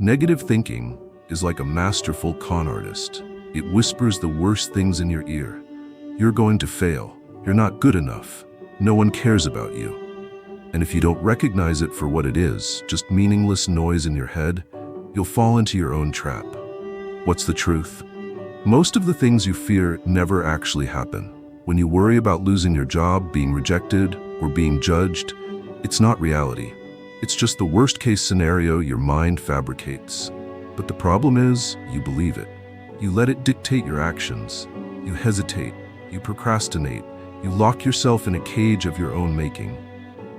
Negative thinking is like a masterful con artist. It whispers the worst things in your ear. You're going to fail. You're not good enough. No one cares about you. And if you don't recognize it for what it is, just meaningless noise in your head, you'll fall into your own trap. What's the truth? Most of the things you fear never actually happen. When you worry about losing your job, being rejected, or being judged, it's not reality. It's just the worst-case scenario your mind fabricates. But the problem is, you believe it. You let it dictate your actions. You hesitate. You procrastinate. You lock yourself in a cage of your own making.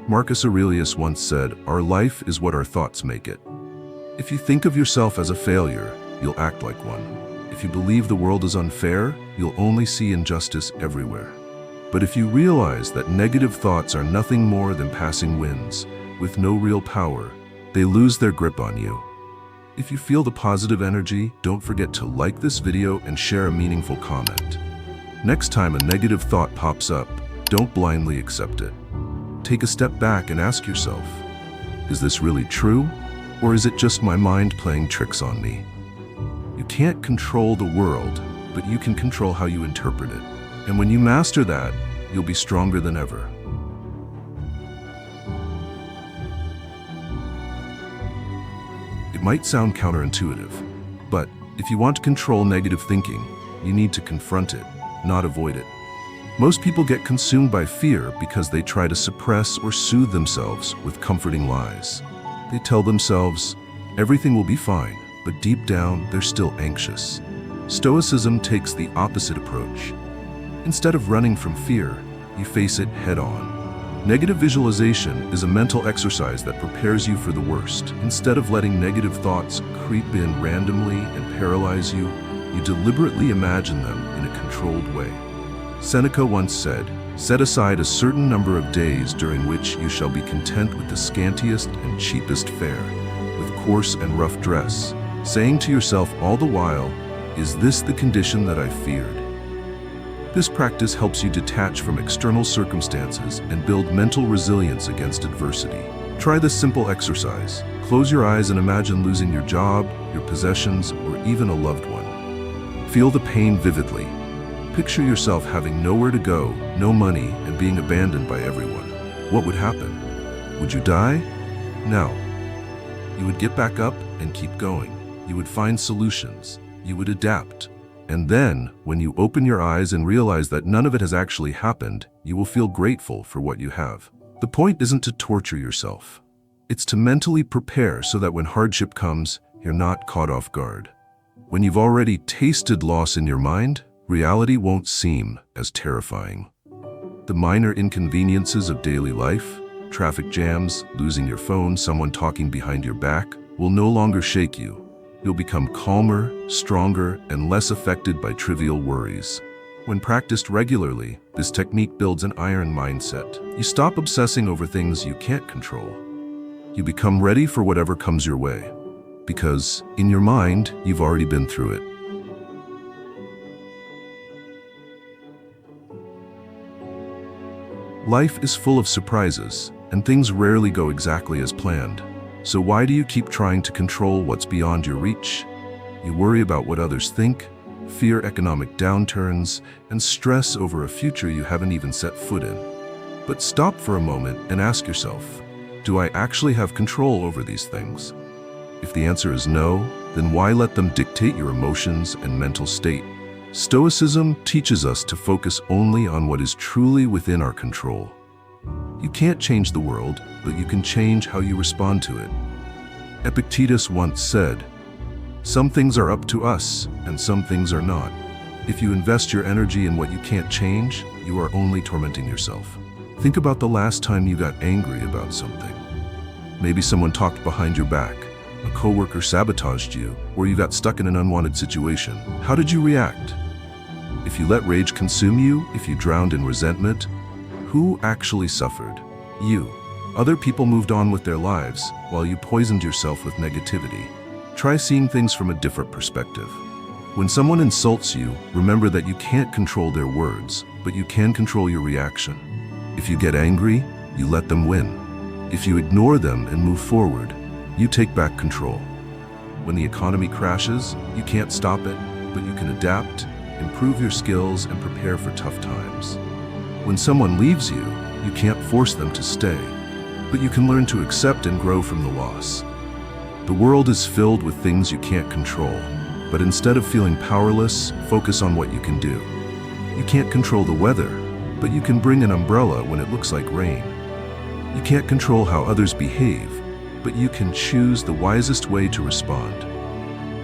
Marcus Aurelius once said, "Our life is what our thoughts make it." If you think of yourself as a failure, you'll act like one. If you believe the world is unfair, you'll only see injustice everywhere. But if you realize that negative thoughts are nothing more than passing winds, with no real power, they lose their grip on you. If you feel the positive energy, don't forget to like this video and share a meaningful comment. Next time a negative thought pops up, don't blindly accept it. Take a step back and ask yourself, is this really true? Or is it just my mind playing tricks on me? You can't control the world, but you can control how you interpret it. And when you master that, you'll be stronger than ever. It might sound counterintuitive, but if you want to control negative thinking, you need to confront it, not avoid it. Most people get consumed by fear because they try to suppress or soothe themselves with comforting lies. They tell themselves, everything will be fine, but deep down, they're still anxious. Stoicism takes the opposite approach. Instead of running from fear, you face it head-on. Negative visualization is a mental exercise that prepares you for the worst. Instead of letting negative thoughts creep in randomly and paralyze you, you deliberately imagine them in a controlled way. Seneca once said, "Set aside a certain number of days during which you shall be content with the scantiest and cheapest fare, with coarse and rough dress, saying to yourself all the while, 'Is this the condition that I feared?'" This practice helps you detach from external circumstances and build mental resilience against adversity. Try this simple exercise. Close your eyes and imagine losing your job, your possessions, or even a loved one. Feel the pain vividly. Picture yourself having nowhere to go, no money, and being abandoned by everyone. What would happen? Would you die? No. You would get back up and keep going. You would find solutions. You would adapt. And then, when you open your eyes and realize that none of it has actually happened, you will feel grateful for what you have. The point isn't to torture yourself. It's to mentally prepare so that when hardship comes, you're not caught off guard. When you've already tasted loss in your mind, reality won't seem as terrifying. The minor inconveniences of daily life, traffic jams, losing your phone, someone talking behind your back, will no longer shake you. You'll become calmer, stronger, and less affected by trivial worries. When practiced regularly, this technique builds an iron mindset. You stop obsessing over things you can't control. You become ready for whatever comes your way, because in your mind, you've already been through it. Life is full of surprises, and things rarely go exactly as planned. So why do you keep trying to control what's beyond your reach? You worry about what others think, fear economic downturns, and stress over a future you haven't even set foot in. But stop for a moment and ask yourself, do I actually have control over these things? If the answer is no, then why let them dictate your emotions and mental state? Stoicism teaches us to focus only on what is truly within our control. You can't change the world, but you can change how you respond to it. Epictetus once said, "Some things are up to us, and some things are not." If you invest your energy in what you can't change, you are only tormenting yourself. Think about the last time you got angry about something. Maybe someone talked behind your back, a coworker sabotaged you, or you got stuck in an unwanted situation. How did you react? If you let rage consume you, if you drowned in resentment, who actually suffered? You. Other people moved on with their lives, while you poisoned yourself with negativity. Try seeing things from a different perspective. When someone insults you, remember that you can't control their words, but you can control your reaction. If you get angry, you let them win. If you ignore them and move forward, you take back control. When the economy crashes, you can't stop it, but you can adapt, improve your skills, and prepare for tough times. When someone leaves you, you can't force them to stay, but you can learn to accept and grow from the loss. The world is filled with things you can't control, but instead of feeling powerless, focus on what you can do. You can't control the weather, but you can bring an umbrella when it looks like rain. You can't control how others behave, but you can choose the wisest way to respond.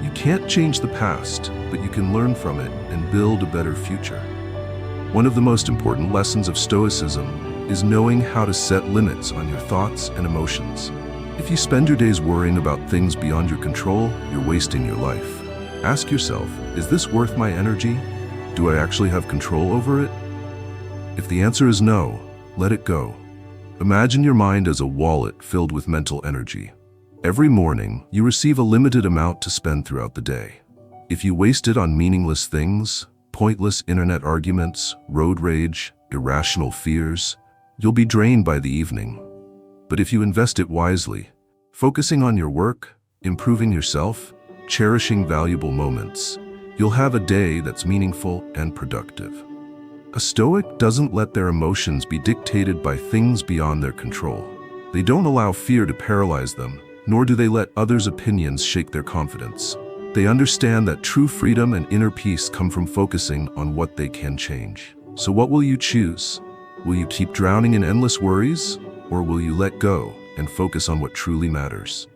You can't change the past, but you can learn from it and build a better future. One of the most important lessons of Stoicism is knowing how to set limits on your thoughts and emotions. If you spend your days worrying about things beyond your control, you're wasting your life. Ask yourself, is this worth my energy? Do I actually have control over it? If the answer is no, let it go. Imagine your mind as a wallet filled with mental energy. Every morning, you receive a limited amount to spend throughout the day. If you waste it on meaningless things, pointless internet arguments, road rage, irrational fears, you'll be drained by the evening. But if you invest it wisely, focusing on your work, improving yourself, cherishing valuable moments, you'll have a day that's meaningful and productive. A Stoic doesn't let their emotions be dictated by things beyond their control. They don't allow fear to paralyze them, nor do they let others' opinions shake their confidence. They understand that true freedom and inner peace come from focusing on what they can change. So what will you choose? Will you keep drowning in endless worries, or will you let go and focus on what truly matters?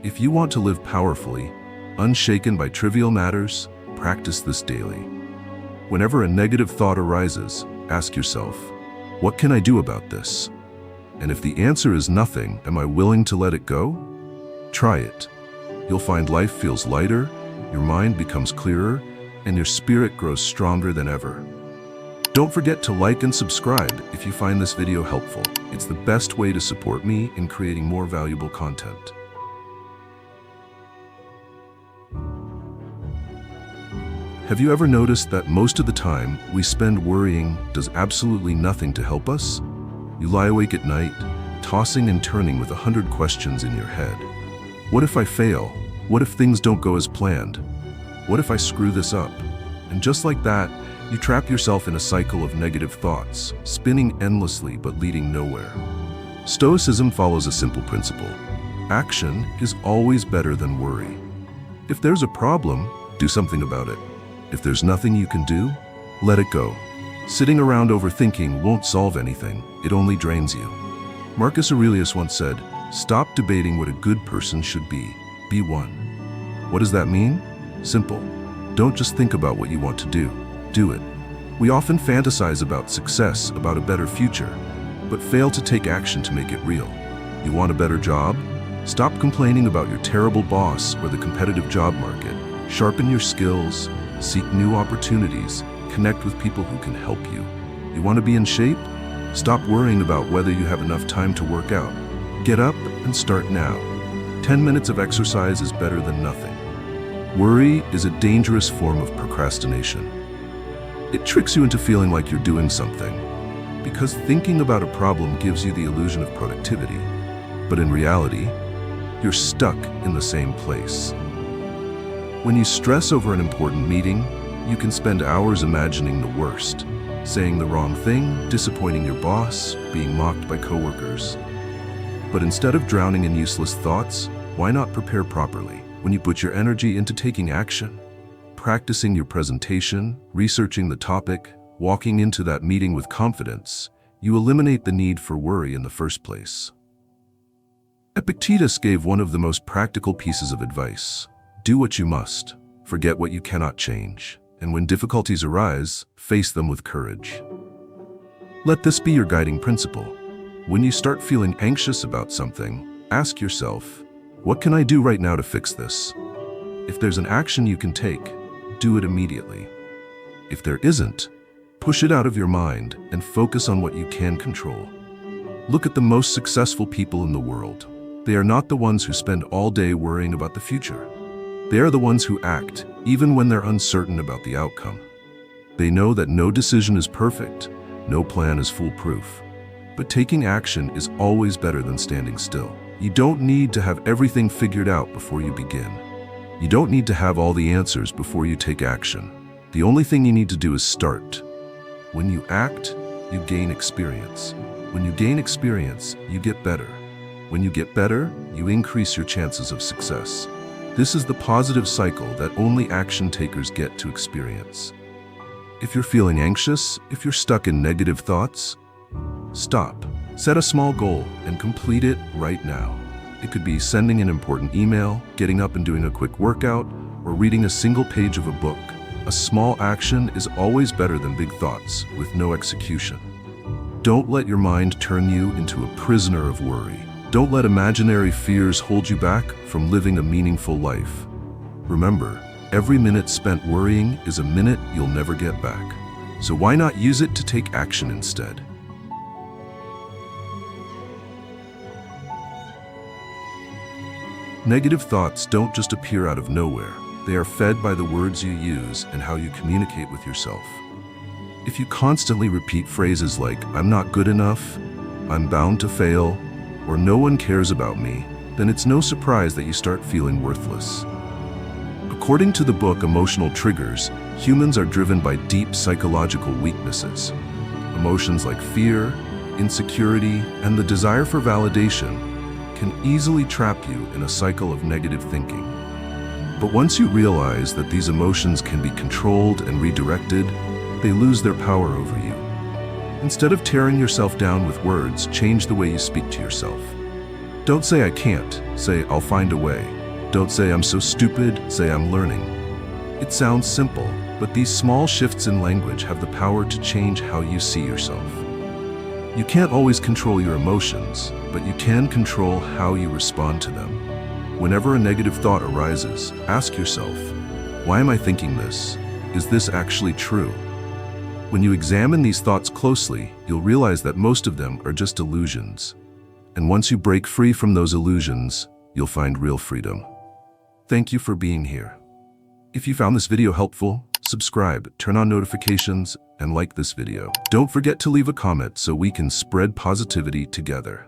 If you want to live powerfully, unshaken by trivial matters, practice this daily. Whenever a negative thought arises, ask yourself, what can I do about this? And if the answer is nothing, am I willing to let it go? Try it. You'll find life feels lighter, your mind becomes clearer, and your spirit grows stronger than ever. Don't forget to like and subscribe if you find this video helpful. It's the best way to support me in creating more valuable content. Have you ever noticed that most of the time we spend worrying does absolutely nothing to help us? You lie awake at night, tossing and turning with 100 questions in your head. What if I fail? What if things don't go as planned? What if I screw this up? And just like that, you trap yourself in a cycle of negative thoughts, spinning endlessly but leading nowhere. Stoicism follows a simple principle. Action is always better than worry. If there's a problem, do something about it. If there's nothing you can do, let it go. Sitting around overthinking won't solve anything, it only drains you. Marcus Aurelius once said, "Stop debating what a good person should be one." What does that mean? Simple. Don't just think about what you want to do it. We often fantasize about success, about a better future, but fail to take action to make it real. You want a better job? Stop complaining about your terrible boss or the competitive job market. Sharpen your skills, seek new opportunities, connect with people who can help you. You want to be in shape? Stop worrying about whether you have enough time to work out. Get up and start now. 10 minutes of exercise is better than nothing. Worry is a dangerous form of procrastination. It tricks you into feeling like you're doing something, because thinking about a problem gives you the illusion of productivity. But in reality, you're stuck in the same place. When you stress over an important meeting, you can spend hours imagining the worst, saying the wrong thing, disappointing your boss, being mocked by coworkers. But instead of drowning in useless thoughts, why not prepare properly? When you put your energy into taking action, practicing your presentation, researching the topic, walking into that meeting with confidence, you eliminate the need for worry in the first place. Epictetus gave one of the most practical pieces of advice. Do what you must, forget what you cannot change, and when difficulties arise, face them with courage. Let this be your guiding principle. When you start feeling anxious about something, ask yourself, what can I do right now to fix this? If there's an action you can take, do it immediately. If there isn't, push it out of your mind and focus on what you can control. Look at the most successful people in the world. They are not the ones who spend all day worrying about the future. They are the ones who act, even when they're uncertain about the outcome. They know that no decision is perfect, no plan is foolproof. But taking action is always better than standing still. You don't need to have everything figured out before you begin. You don't need to have all the answers before you take action. The only thing you need to do is start. When you act, you gain experience. When you gain experience, you get better. When you get better, you increase your chances of success. This is the positive cycle that only action takers get to experience. If you're feeling anxious, if you're stuck in negative thoughts, stop. Set a small goal and complete it right now. It could be sending an important email, getting up and doing a quick workout, or reading a single page of a book. A small action is always better than big thoughts with no execution. Don't let your mind turn you into a prisoner of worry. Don't let imaginary fears hold you back from living a meaningful life. Remember, every minute spent worrying is a minute you'll never get back. So why not use it to take action instead? Negative thoughts don't just appear out of nowhere. They are fed by the words you use and how you communicate with yourself. If you constantly repeat phrases like, "I'm not good enough," "I'm bound to fail," or "no one cares about me," then it's no surprise that you start feeling worthless. According to the book Emotional Triggers, humans are driven by deep psychological weaknesses. Emotions like fear, insecurity, and the desire for validation can easily trap you in a cycle of negative thinking. But once you realize that these emotions can be controlled and redirected, they lose their power over you. Instead of tearing yourself down with words, change the way you speak to yourself. Don't say "I can't," say "I'll find a way." Don't say "I'm so stupid," say "I'm learning." It sounds simple, but these small shifts in language have the power to change how you see yourself. You can't always control your emotions, but you can control how you respond to them. Whenever a negative thought arises, ask yourself, "Why am I thinking this? Is this actually true?" When you examine these thoughts closely, you'll realize that most of them are just illusions. And once you break free from those illusions, you'll find real freedom. Thank you for being here. If you found this video helpful, subscribe, turn on notifications, and like this video. Don't forget to leave a comment so we can spread positivity together.